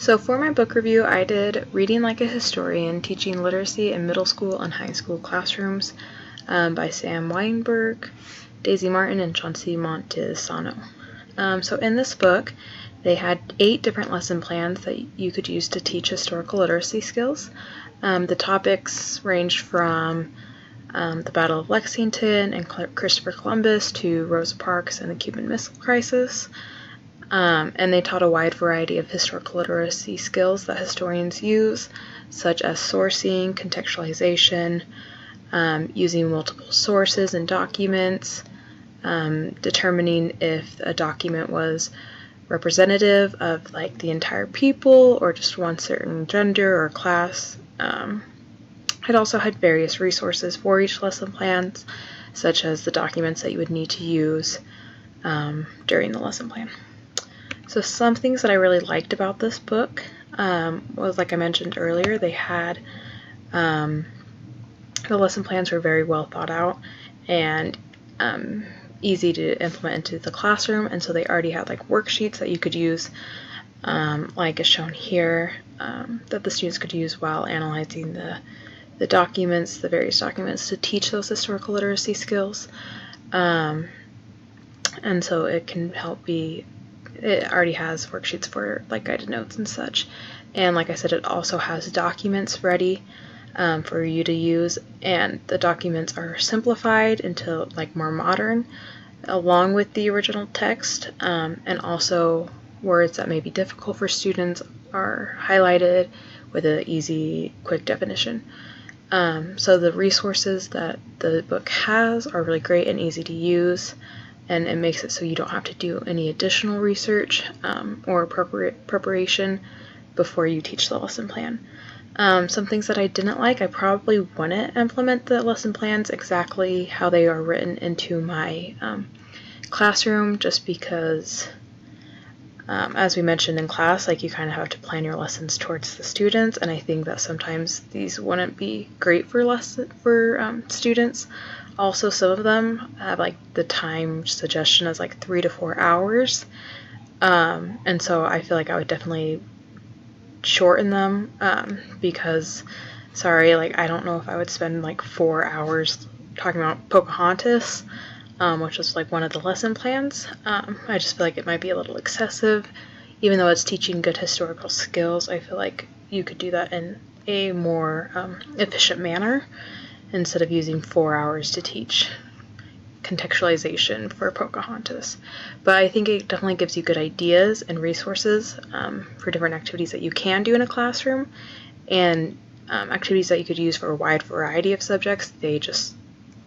So for my book review, I did Reading Like a Historian, Teaching Literacy in Middle School and High School Classrooms by Sam Weinberg, Daisy Martin, and Chauncey Montesano. So in this book, they had 8 different lesson plans that you could use to teach historical literacy skills. The topics ranged from the Battle of Lexington and Christopher Columbus to Rosa Parks and the Cuban Missile Crisis. And they taught a wide variety of historical literacy skills that historians use, such as sourcing, contextualization, using multiple sources and documents, determining if a document was representative of like the entire people or just one certain gender or class. It also had various resources for each lesson plans, such as the documents that you would need to use during the lesson plan. So some things that I really liked about this book was, like I mentioned earlier, they had the lesson plans were very well thought out and easy to implement into the classroom, and so they already had like worksheets that you could use, like is shown here, that the students could use while analyzing the documents, the various documents, to teach those historical literacy skills. And so it can help it already has worksheets for like guided notes and such. And like I said, it also has documents ready for you to use, and the documents are simplified into like more modern, along with the original text, and also words that may be difficult for students are highlighted with an easy, quick definition. So the resources that the book has are really great and easy to use, and it makes it so you don't have to do any additional research or preparation before you teach the lesson plan. Some things that I didn't like, I probably wouldn't implement the lesson plans exactly how they are written into my classroom, just because, as we mentioned in class, like you kind of have to plan your lessons towards the students, and I think that sometimes these wouldn't be great for students. Also, some of them have like the time suggestion as like 3 to 4 hours, and so I feel like I would definitely shorten them, because, like I don't know if I would spend like 4 hours talking about Pocahontas, which was like one of the lesson plans. I just feel like it might be a little excessive. Even though it's teaching good historical skills, I feel like you could do that in a more efficient manner, instead of using 4 hours to teach contextualization for Pocahontas. But I think it definitely gives you good ideas and resources for different activities that you can do in a classroom, and activities that you could use for a wide variety of subjects. They just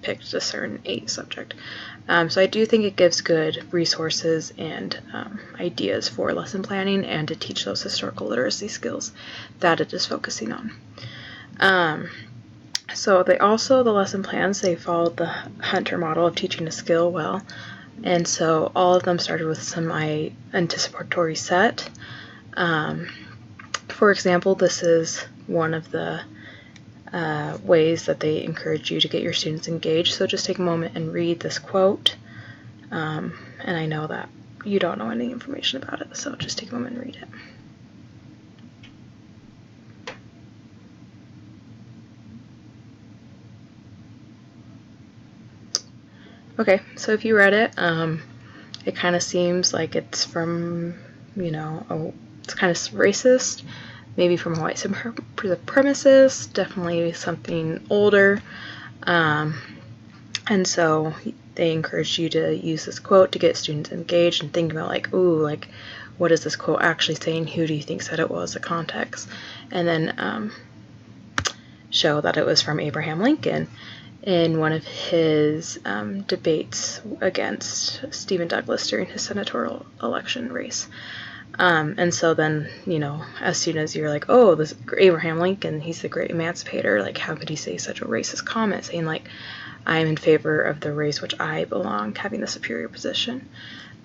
picked a certain 8 subject. So I do think it gives good resources and ideas for lesson planning and to teach those historical literacy skills that it is focusing on. So the lesson plans, they followed the Hunter model of teaching a skill well, and so all of them started with some anticipatory set. For example, this is one of the ways that they encourage you to get your students engaged. So just take a moment and read this quote, and I know that you don't know any information about it, so just take a moment and read it. Okay, so if you read it, it kind of seems like it's from, it's kind of racist, maybe from a white supremacist, definitely something older, and so they encourage you to use this quote to get students engaged and think about like, ooh, like, what is this quote actually saying? Who do you think said it was? The context, and then show that it was from Abraham Lincoln in one of his debates against Stephen Douglas during his senatorial election race. And so then, as soon as you're like, oh, this Abraham Lincoln, he's the great emancipator, like, how could he say such a racist comment, saying, like, I'm in favor of the race which I belong, having the superior position.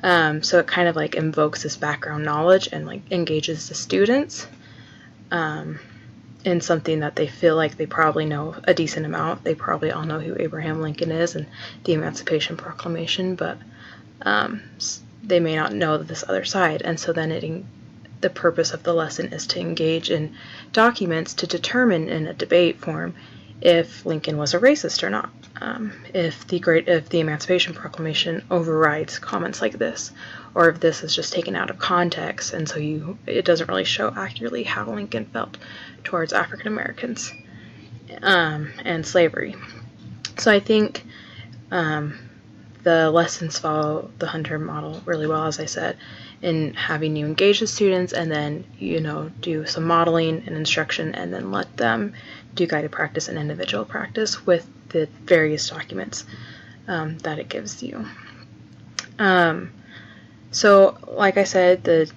So it kind of, like, invokes this background knowledge and, like, engages the students in something that they feel like they probably know a decent amount. They probably all know who Abraham Lincoln is and the Emancipation Proclamation, but they may not know this other side, and so then the purpose of the lesson is to engage in documents to determine in a debate form if Lincoln was a racist or not, if the Emancipation Proclamation overrides comments like this, or if this is just taken out of context, and so it doesn't really show accurately how Lincoln felt towards African Americans and slavery. So I think the lessons follow the Hunter model really well, as I said, in having you engage the students and then, do some modeling and instruction and then let them do guided practice and individual practice with the various documents that it gives you. So, like I said, the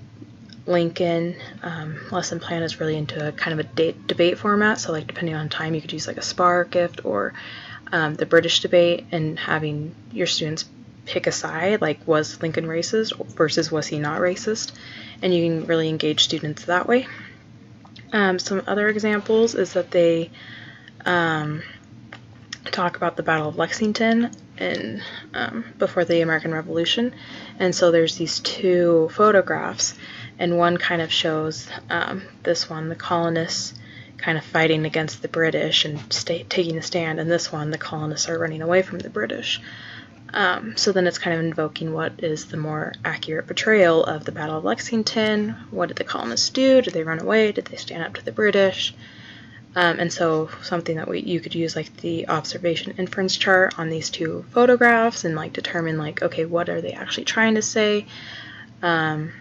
Lincoln lesson plan is really into a kind of a debate format. So, like, depending on time, you could use like a SPAR gift or the British debate, and having your students pick a side, like, was Lincoln racist versus was he not racist, and you can really engage students that way. Some other examples is that they talk about the Battle of Lexington and before the American Revolution, and so there's these two photographs, and one kind of shows this one, the colonists kind of fighting against the British and taking a stand, and this one, the colonists are running away from the British. So then it's kind of invoking what is the more accurate portrayal of the Battle of Lexington. What did the colonists do? Did they run away? Did they stand up to the British? And so something that you could use, like the observation inference chart on these two photographs, and like determine, like, okay, what are they actually trying to say? And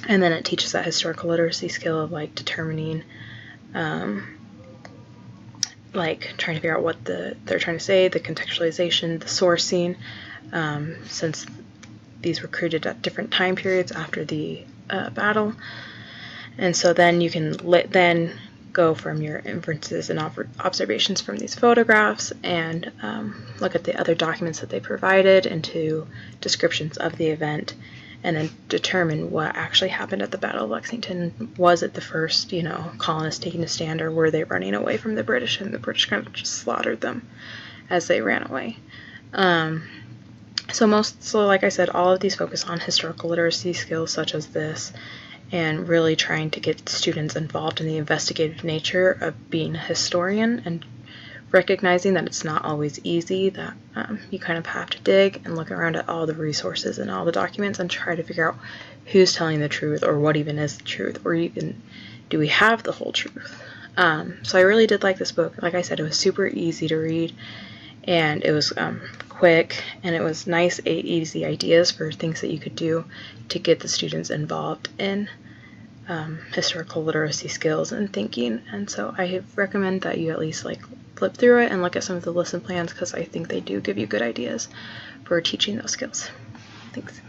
then it teaches that historical literacy skill of like determining, like trying to figure out what they're trying to say, the contextualization, the sourcing, since these were created at different time periods after the battle. And so then you can then go from your inferences and observations from these photographs and look at the other documents that they provided into descriptions of the event, and then determine what actually happened at the Battle of Lexington. Was it the first, colonists taking a stand, or were they running away from the British and the British kind of just slaughtered them as they ran away? So like I said, all of these focus on historical literacy skills such as this, and really trying to get students involved in the investigative nature of being a historian, and recognizing that it's not always easy, that you kind of have to dig and look around at all the resources and all the documents and try to figure out who's telling the truth, or what even is the truth, or even do we have the whole truth. So I really did like this book. Like I said, it was super easy to read, and it was quick, and it was nice, easy ideas for things that you could do to get the students involved in historical literacy skills and thinking. And so I recommend that you at least flip through it and look at some of the lesson plans, because I think they do give you good ideas for teaching those skills. Thanks.